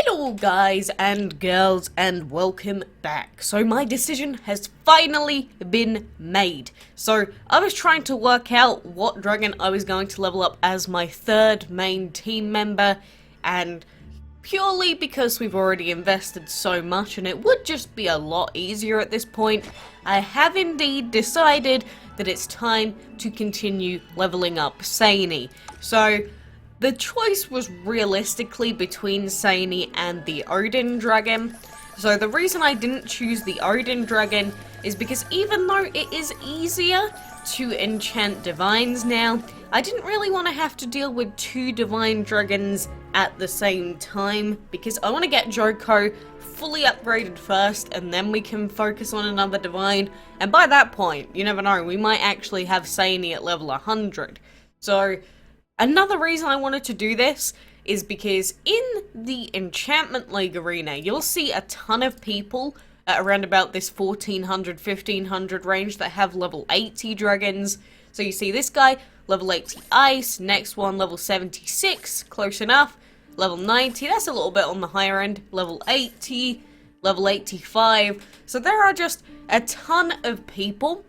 Hello guys and girls and welcome back. So my decision has finally been made. So I was trying to work out what dragon I was going to level up as my third main team member, and purely because we've already invested so much and it would just be a lot easier at this point, I have indeed decided that it's time to continue leveling up Saini. So the choice was realistically between Saini and the Odin Dragon. So the reason I didn't choose the Odin Dragon is because even though it is easier to enchant divines now, I didn't really want to have to deal with two divine dragons at the same time, because I want to get Joko fully upgraded first and then we can focus on another divine, and by that point, you never know, we might actually have Saini at level 100. So another reason I wanted to do this is because in the Enchantment League arena, you'll see a ton of people at around about this 1400, 1500 range that have level 80 dragons. So you see this guy, level 80 ice, next one level 76, close enough, level 90, that's a little bit on the higher end, level 80, level 85. So there are just a ton of people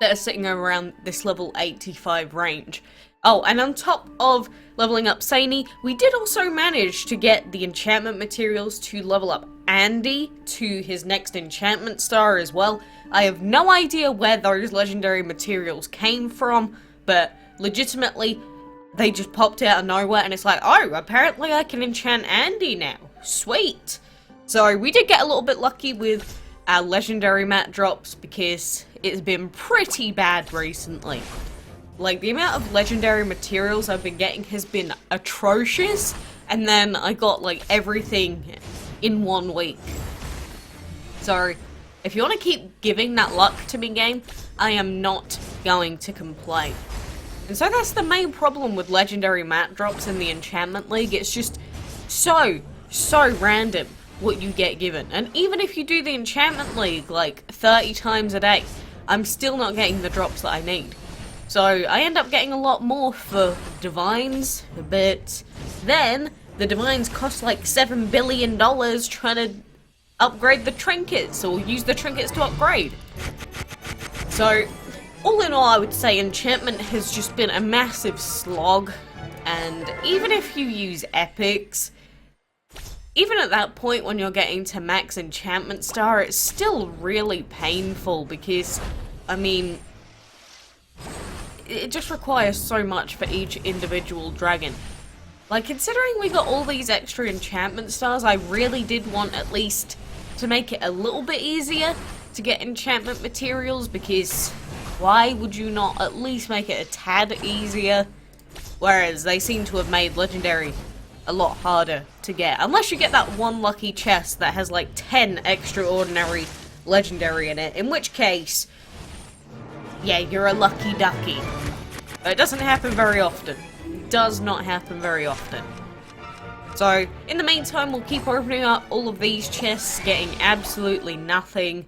that are sitting around this level 85 range. Oh, and on top of leveling up Saini, we did also manage to get the enchantment materials to level up Andy to his next enchantment star as well. I have no idea where those legendary materials came from, but legitimately, they just popped out of nowhere and it's like, oh, apparently I can enchant Andy now. Sweet! So we did get a little bit lucky with our legendary mat drops because it's been pretty bad recently. Like, the amount of legendary materials I've been getting has been atrocious, and then I got, like, everything in 1 week. So, if you want to keep giving that luck to me, game, I am not going to complain. And so that's the main problem with legendary mat drops in the Enchantment League. It's just so random what you get given. And even if you do the Enchantment League, like, 30 times a day, I'm still not getting the drops that I need. So I end up getting a lot more for divines, but then the divines cost like $7 billion trying to upgrade the trinkets or use the trinkets to upgrade. So all in all, I would say enchantment has just been a massive slog, and even if you use epics, even at that point when you're getting to max enchantment star, it's still really painful because, I mean, it just requires so much for each individual dragon. Like, considering we got all these extra enchantment stars, I really did want at least to make it a little bit easier to get enchantment materials, because why would you not at least make it a tad easier? Whereas they seem to have made legendary a lot harder to get. Unless you get that one lucky chest that has like 10 extraordinary legendary in it, in which case, yeah, you're a lucky ducky. But it doesn't happen very often. It does not happen very often. So, in the meantime, we'll keep opening up all of these chests, getting absolutely nothing.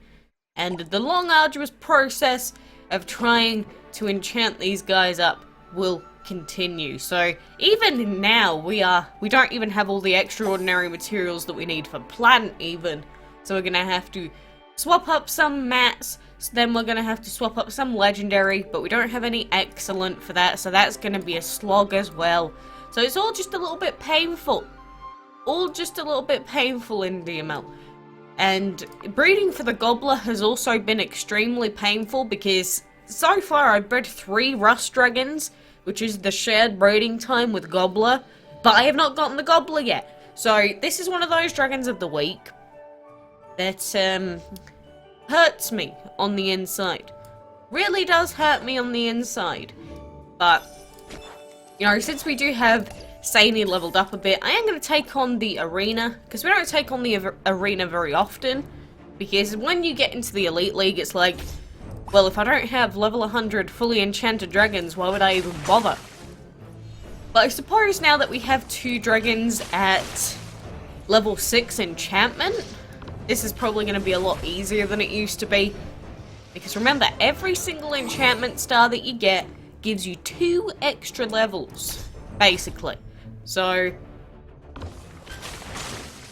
And the long, arduous process of trying to enchant these guys up will continue. So, even now, we don't even have all the extraordinary materials that we need for plant, even. So we're gonna have to swap up some mats. So then we're going to have to swap up some legendary, but we don't have any excellent for that, so that's going to be a slog as well. So it's all just a little bit painful. All just a little bit painful in DML. And breeding for the Gobbler has also been extremely painful because so far I've bred 3 Rust Dragons, which is the shared breeding time with Gobbler, but I have not gotten the Gobbler yet. So this is one of those Dragons of the Week that hurts me on the inside. Really does hurt me on the inside. But, you know, since we do have Saini leveled up a bit, I am going to take on the arena, because we don't take on the arena very often, because when you get into the Elite League, it's like, well, if I don't have level 100 fully enchanted dragons, why would I even bother? But I suppose now that we have 2 dragons at level 6 enchantment, this is probably going to be a lot easier than it used to be. Because remember, every single enchantment star that you get gives you 2 extra levels, basically. So,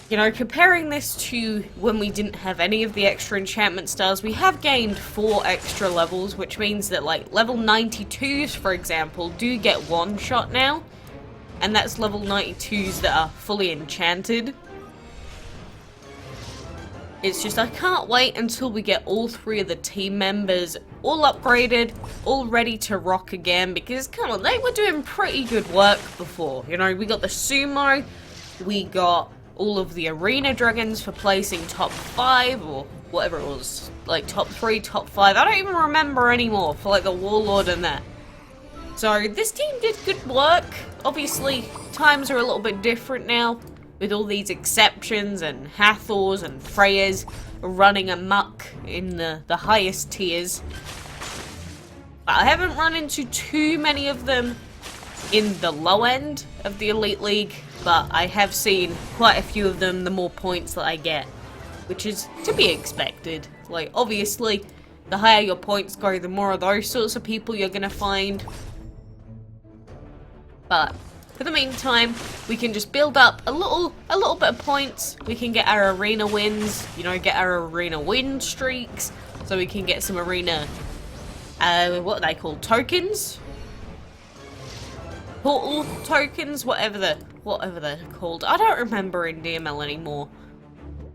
You know, comparing this to when we didn't have any of the extra enchantment stars, we have gained 4 extra levels, which means that, like, level 92s, for example, do get one shot now. And that's level 92s that are fully enchanted. It's just, I can't wait until we get all 3 of the team members all upgraded, all ready to rock again, because, come on, they were doing pretty good work before. You know, we got the sumo, we got all of the arena dragons for placing top 5, or whatever it was, like top 3, top 5, I don't even remember anymore, for like the warlord and that. So this team did good work. Obviously, times are a little bit different now, with all these exceptions and Hathors and Freyas running amok in the highest tiers. But I haven't run into too many of them in the low end of the Elite League, but I have seen quite a few of them the more points that I get, which is to be expected. Like, obviously, the higher your points go, the more of those sorts of people you're gonna find. But for the meantime, we can just build up a little bit of points. We can get our arena wins, you know, get our arena win streaks, so we can get some arena, what are they called? Tokens? Portal tokens, whatever they're called. I don't remember in DML anymore.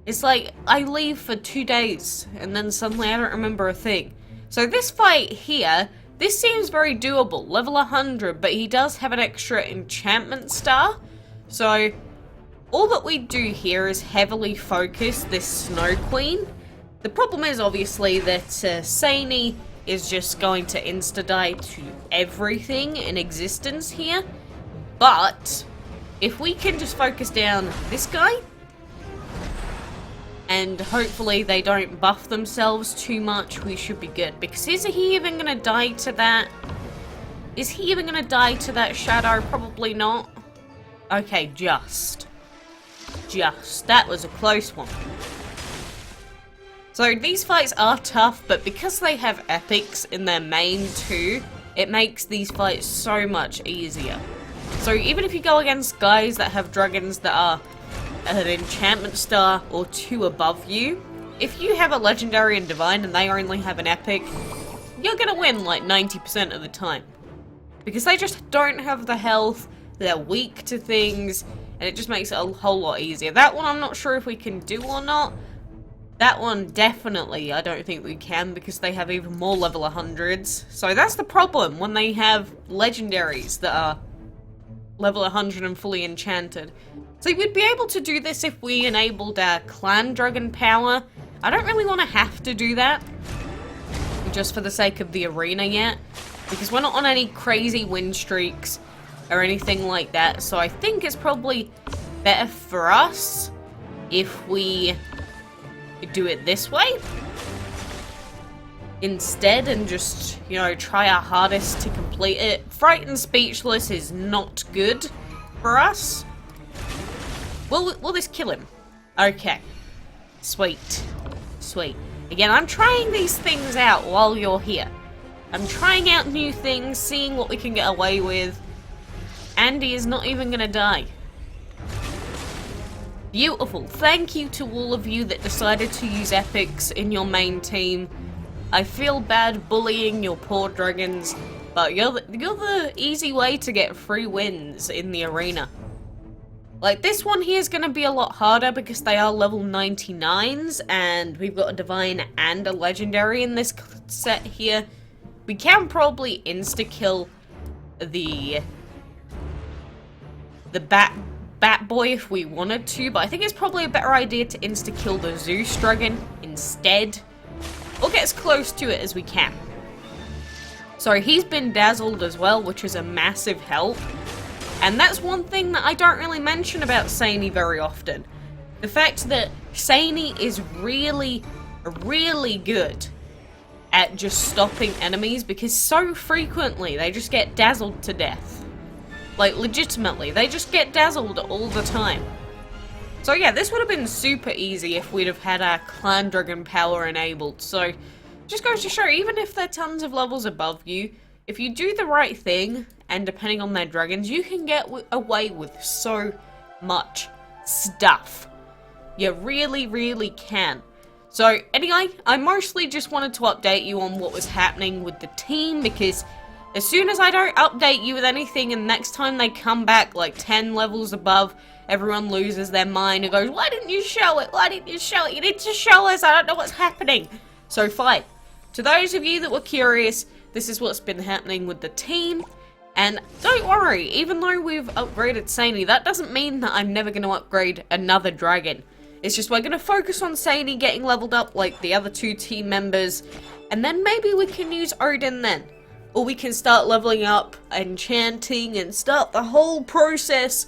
It's like, I leave for 2 days, and then suddenly I don't remember a thing. So this fight here, this seems very doable. Level 100, but he does have an extra enchantment star. So, all that we do here is heavily focus this Snow Queen. The problem is, obviously, that Saini is just going to insta-die to everything in existence here. But, if we can just focus down this guy, and hopefully they don't buff themselves too much, we should be good. Because is he even going to die to that? Is he even going to die to that shadow? Probably not. Okay, just. That was a close one. So these fights are tough, but because they have epics in their main too, it makes these fights so much easier. So even if you go against guys that have dragons that are an enchantment star or 2 above you, if you have a legendary and divine and they only have an epic, you're gonna win like 90% of the time. Because they just don't have the health, they're weak to things, and it just makes it a whole lot easier. That one I'm not sure if we can do or not. That one definitely I don't think we can, because they have even more level 100s. So that's the problem when they have legendaries that are level 100 and fully enchanted. So we'd be able to do this if we enabled our clan dragon power. I don't really want to have to do that, just for the sake of the arena yet, because we're not on any crazy win streaks or anything like that. So I think it's probably better for us if we do it this way instead, and just, you know, try our hardest to complete it. Frightened Speechless is not good for us. Will this kill him? Okay. Sweet. Again, I'm trying these things out while you're here. I'm trying out new things, seeing what we can get away with. Andy is not even gonna die. Beautiful. Thank you to all of you that decided to use epics in your main team. I feel bad bullying your poor dragons, but you're the easy way to get free wins in the arena. Like, this one here is going to be a lot harder because they are level 99s, and we've got a divine and a legendary in this set here. We can probably insta-kill the Bat Boy if we wanted to, but I think it's probably a better idea to insta-kill the Zeus dragon instead, or get as close to it as we can. So he's been dazzled as well, which is a massive help. And that's one thing that I don't really mention about Saini very often. The fact that Saini is really, really good at just stopping enemies, because so frequently they just get dazzled to death. Like, legitimately, they just get dazzled all the time. So yeah, this would have been super easy if we'd have had our clan dragon power enabled. So, just goes to show, even if they're tons of levels above you, if you do the right thing, and depending on their dragons, you can get away with so much stuff. You really, really can. So, anyway, I mostly just wanted to update you on what was happening with the team, because as soon as I don't update you with anything and next time they come back like 10 levels above, everyone loses their mind and goes, why didn't you show it? Why didn't you show it? You need to show us. I don't know what's happening. So fine. To those of you that were curious, this is what's been happening with the team. And don't worry, even though we've upgraded Saney, that doesn't mean that I'm never going to upgrade another dragon. It's just we're going to focus on Saney getting leveled up like the other 2 team members. And then maybe we can use Odin then. Or we can start leveling up enchanting and start the whole process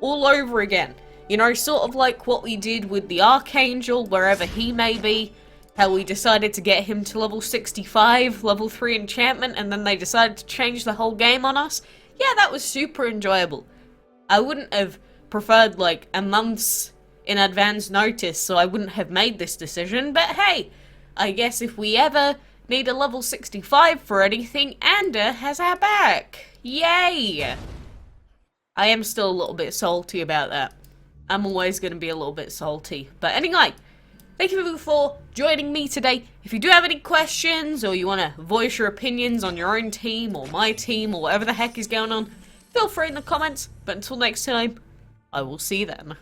all over again. You know, sort of like what we did with the Archangel, wherever he may be. How we decided to get him to level 65, level 3 enchantment, and then they decided to change the whole game on us. Yeah, that was super enjoyable. I wouldn't have preferred like a month's in advance notice, so I wouldn't have made this decision, but hey, I guess if we ever need a level 65 for anything, Ander has our back. Yay! I am still a little bit salty about that. I'm always going to be a little bit salty. But anyway, thank you for joining me today. If you do have any questions, or you want to voice your opinions on your own team, or my team, or whatever the heck is going on, feel free in the comments. But until next time, I will see you then.